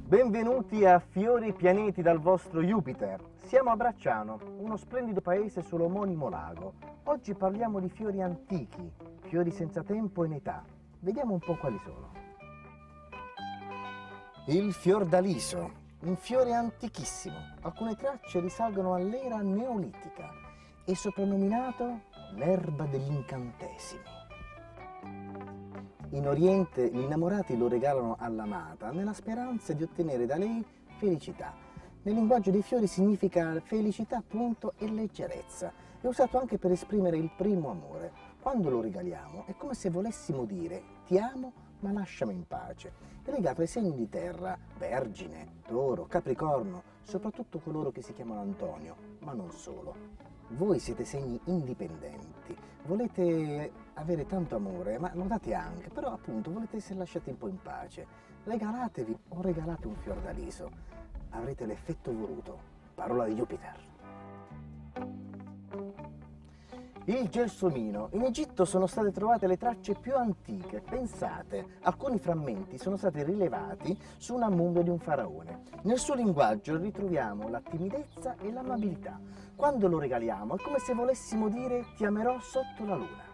Benvenuti a Fiori Pianeti dal vostro Jupiter. Siamo a Bracciano, uno splendido paese sull'omonimo lago. Oggi parliamo di fiori antichi, fiori senza tempo e età. Vediamo un po' quali sono. Il fiordaliso, un fiore antichissimo. Alcune tracce risalgono all'era neolitica e soprannominato l'erba degli incantesimi. In Oriente gli innamorati lo regalano all'amata nella speranza di ottenere da lei felicità. Nel linguaggio dei fiori significa felicità appunto e leggerezza. È usato anche per esprimere il primo amore. Quando lo regaliamo è come se volessimo dire ti amo ma lasciami in pace. È legato ai segni di terra, Vergine, Toro, Capricorno, soprattutto coloro che si chiamano Antonio, ma non solo. Voi siete segni indipendenti, volete avere tanto amore, ma lo date anche, però appunto volete essere lasciati un po' in pace. Regalatevi o regalate un fiordaliso, avrete l'effetto voluto. Parola di Jupiter. Il gelsomino. In Egitto sono state trovate le tracce più antiche. Pensate, alcuni frammenti sono stati rilevati su una mummia di un faraone. Nel suo linguaggio ritroviamo la timidezza e l'amabilità. Quando lo regaliamo è come se volessimo dire ti amerò sotto la luna.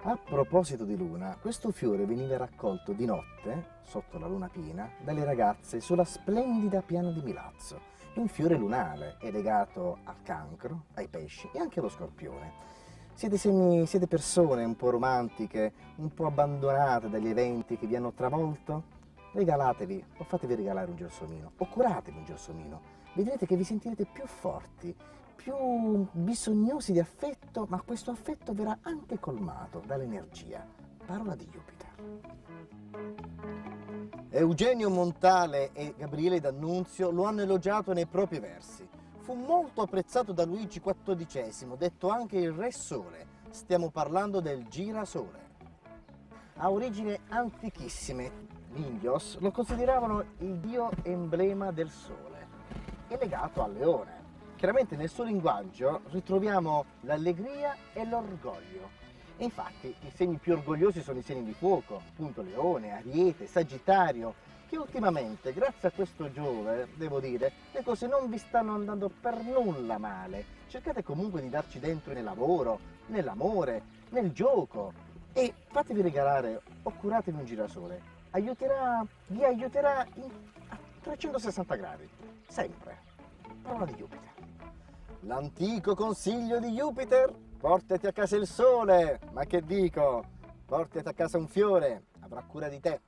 A proposito di luna, questo fiore veniva raccolto di notte, sotto la luna piena, dalle ragazze sulla splendida piana di Milazzo. È un fiore lunare, è legato al cancro, ai pesci e anche allo scorpione. Siete persone un po' romantiche, un po' abbandonate dagli eventi che vi hanno travolto? Regalatevi o fatevi regalare un gelsomino, o curatevi un gelsomino. Vedrete che vi sentirete più forti, più bisognosi di affetto, ma questo affetto verrà anche colmato dall'energia. Parola di Jupiter. Eugenio Montale e Gabriele D'Annunzio lo hanno elogiato nei propri versi. Fu molto apprezzato da Luigi XIV, detto anche il Re Sole. Stiamo parlando del girasole. Ha origini antichissime. Gli indios lo consideravano il dio emblema del sole. È legato al leone. Chiaramente nel suo linguaggio ritroviamo l'allegria e l'orgoglio. E infatti i segni più orgogliosi sono i segni di fuoco, appunto Leone, Ariete, Sagittario, che ultimamente, grazie a questo Giove, devo dire, le cose non vi stanno andando per nulla male. Cercate comunque di darci dentro nel lavoro, nell'amore, nel gioco e fatevi regalare o curatevi un girasole. Vi aiuterà a 360 gradi, sempre. Parola di Jupiter. L'antico consiglio di Jupiter: portati a casa il sole, ma che dico, portati a casa un fiore, avrà cura di te.